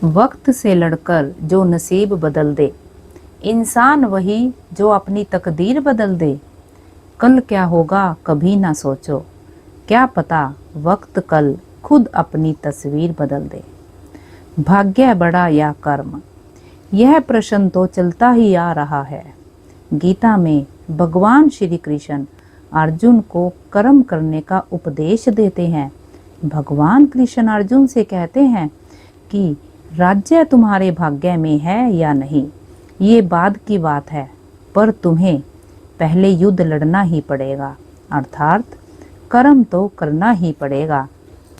वक्त से लड़कर जो नसीब बदल दे, इंसान वही जो अपनी तकदीर बदल दे। कल क्या होगा कभी ना सोचो, क्या पता वक्त कल खुद अपनी तस्वीर बदल दे। भाग्य बड़ा या कर्म, यह प्रश्न तो चलता ही आ रहा है। गीता में भगवान श्री कृष्ण अर्जुन को कर्म करने का उपदेश देते हैं। भगवान कृष्ण अर्जुन से कहते हैं कि राज्य तुम्हारे भाग्य में है या नहीं, ये बाद की बात है, पर तुम्हें पहले युद्ध लड़ना ही पड़ेगा, अर्थात कर्म तो करना ही पड़ेगा।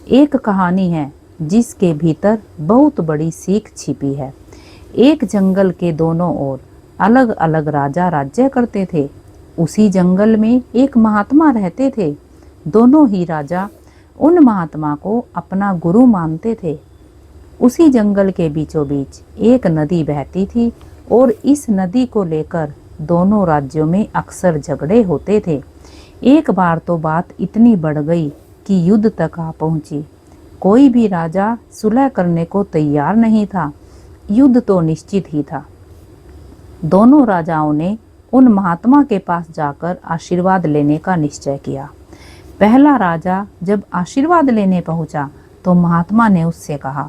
एक कहानी है जिसके भीतर बहुत बड़ी सीख छिपी है। एक जंगल के दोनों ओर अलग अलग राजा राज्य करते थे। उसी जंगल में एक महात्मा रहते थे। दोनों ही राजा उन महात्मा को अपना गुरु मानते थे। उसी जंगल के बीचों बीच एक नदी बहती थी और इस नदी को लेकर दोनों राज्यों में अक्सर झगड़े होते थे। एक बार तो बात इतनी बढ़ गई कि युद्ध तक आ पहुंची। कोई भी राजा सुलह करने को तैयार नहीं था। युद्ध तो निश्चित ही था। दोनों राजाओं ने उन महात्मा के पास जाकर आशीर्वाद लेने का निश्चय किया। पहला राजा जब आशीर्वाद लेने पहुंचा तो महात्मा ने उससे कहा,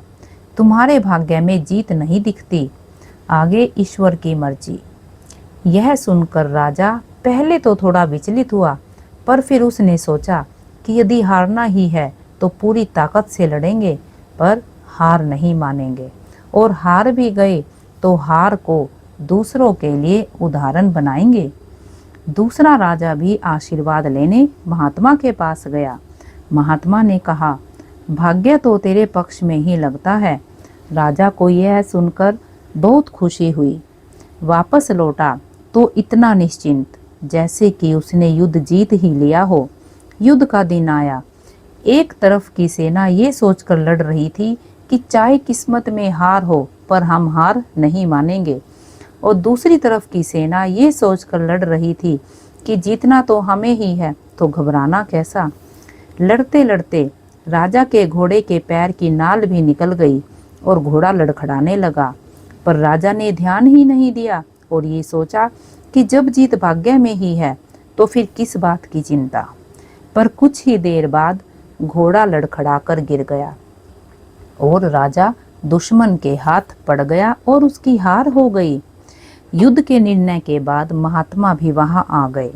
तुम्हारे भाग्य में जीत नहीं दिखती, आगे ईश्वर की मर्जी। यह सुनकर राजा पहले तो थोड़ा विचलित हुआ, पर फिर उसने सोचा कि यदि हारना ही है तो पूरी ताकत से लड़ेंगे, पर हार नहीं मानेंगे, और हार भी गए तो हार को दूसरों के लिए उदाहरण बनाएंगे। दूसरा राजा भी आशीर्वाद लेने महात्मा के पास गया। महात्मा ने कहा, भाग्य तो तेरे पक्ष में ही लगता है। राजा को यह सुनकर बहुत खुशी हुई। वापस लौटा तो इतना निश्चिंत जैसे कि उसने युद्ध जीत ही लिया हो। युद्ध का दिन आया। एक तरफ की सेना ये सोचकर लड़ रही थी कि चाहे किस्मत में हार हो पर हम हार नहीं मानेंगे, और दूसरी तरफ की सेना ये सोचकर लड़ रही थी कि जीतना तो हमें ही है, तो घबराना कैसा। लड़ते लड़ते राजा के घोड़े के पैर की नाल भी निकल गई और घोड़ा लड़खड़ाने लगा, पर राजा ने ध्यान ही नहीं दिया और ये सोचा कि जब जीत भाग्य में ही है तो फिर किस बात की चिंता। पर कुछ ही देर बाद घोड़ा लड़खड़ाकर गिर गया और राजा दुश्मन के हाथ पड़ गया और उसकी हार हो गई। युद्ध के निर्णय के बाद महात्मा भी वहां आ गए।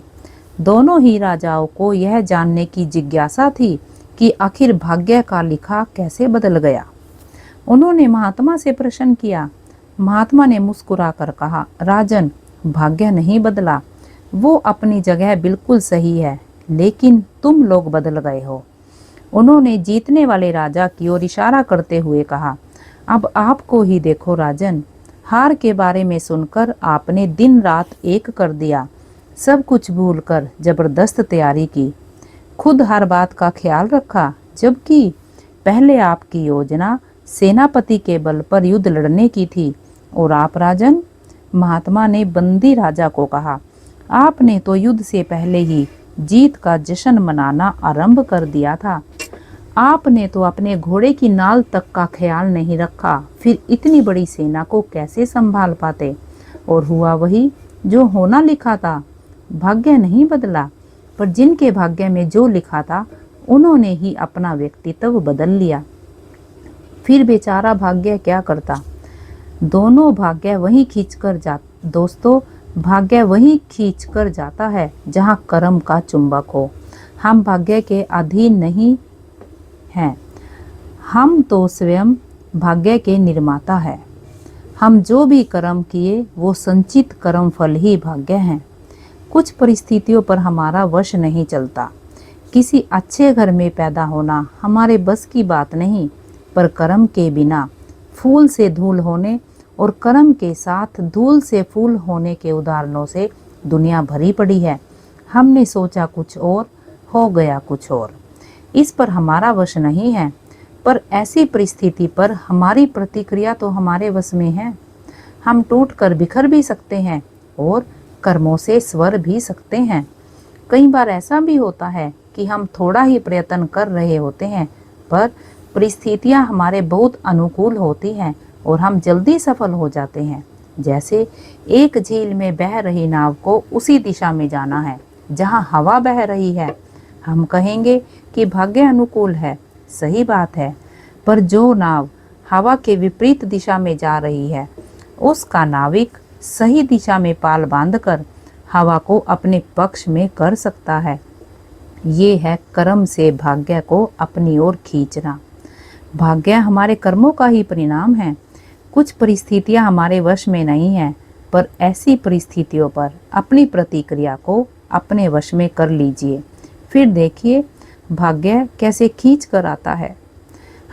दोनों ही राजाओं को यह जानने की जिज्ञासा थी कि आखिर भाग्य का लिखा कैसे बदल गया। उन्होंने महात्मा से प्रश्न किया। महात्मा ने मुस्कुराकर कहा, राजन, भाग्य नहीं बदला, वो अपनी जगह बिल्कुल सही है, लेकिन तुम लोग बदल गए हो। उन्होंने जीतने वाले राजा की ओर इशारा करते हुए कहा, अब आपको ही देखो राजन, हार के बारे में सुनकर आपने दिन रात एक कर दिया, सब कुछ भूलकर जबरदस्त तैयारी की, खुद हर बात का ख्याल रखा, जबकि पहले आपकी योजना सेनापति के बल पर युद्ध लड़ने की थी। और आप राजन, महात्मा ने बंदी राजा को कहा, आपने तो युद्ध से पहले ही जीत का जश्न मनाना आरंभ कर दिया था। आपने तो अपने घोड़े की नाल तक का ख्याल नहीं रखा, फिर इतनी बड़ी सेना को कैसे संभाल पाते। और हुआ वही जो होना लिखा था। भाग्य नहीं बदला, पर जिनके भाग्य में जो लिखा था उन्होंने ही अपना व्यक्तित्व बदल लिया। फिर बेचारा भाग्य क्या करता। दोस्तों, भाग्य वही खींच कर जाता है जहाँ कर्म का चुंबक हो। हम भाग्य के अधीन नहीं हैं, हम तो स्वयं भाग्य के निर्माता हैं। हम जो भी कर्म किए वो संचित कर्म फल ही भाग्य हैं। कुछ परिस्थितियों पर हमारा वश नहीं चलता। किसी अच्छे घर में पैदा होना हमारे बस की बात नहीं, पर कर्म के बिना फूल से धूल होने और कर्म के साथ धूल से फूल होने के उदाहरणों से दुनिया भरी पड़ी है। हमने सोचा कुछ और, हो गया कुछ और। इस पर हमारा वश नहीं है, पर ऐसी परिस्थिति पर हमारी प्रतिक्रिया तो हमारे वश में है। हम टूट कर बिखर भी सकते हैं और कर्मों से स्वर भी सकते हैं। कई बार ऐसा भी होता है कि हम थोड़ा ही प्रयत्न कर रहे होते हैं, पर परिस्थितियां हमारे बहुत अनुकूल होती हैं और हम जल्दी सफल हो जाते हैं। जैसे एक झील में बह रही नाव को उसी दिशा में जाना है जहां हवा बह रही है। हम कहेंगे कि भाग्य अनुकूल है, सही बात है, पर जो नाव हवा के विपरीत दिशा में जा रही है उसका नाविक सही दिशा में पाल बांधकर हवा को अपने पक्ष में कर सकता है। ये है कर्म से भाग्य को अपनी ओर खींचना। भाग्य हमारे कर्मों का ही परिणाम है। कुछ परिस्थितियां हमारे वश में नहीं हैं, पर ऐसी परिस्थितियों पर अपनी प्रतिक्रिया को अपने वश में कर लीजिए, फिर देखिए भाग्य कैसे खींच कर आता है।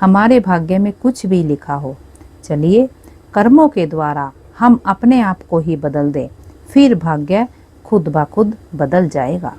हमारे भाग्य में कुछ भी लिखा हो, चलिए कर्मों के द्वारा हम अपने आप को ही बदल दें, फिर भाग्य खुद ब खुद बदल जाएगा।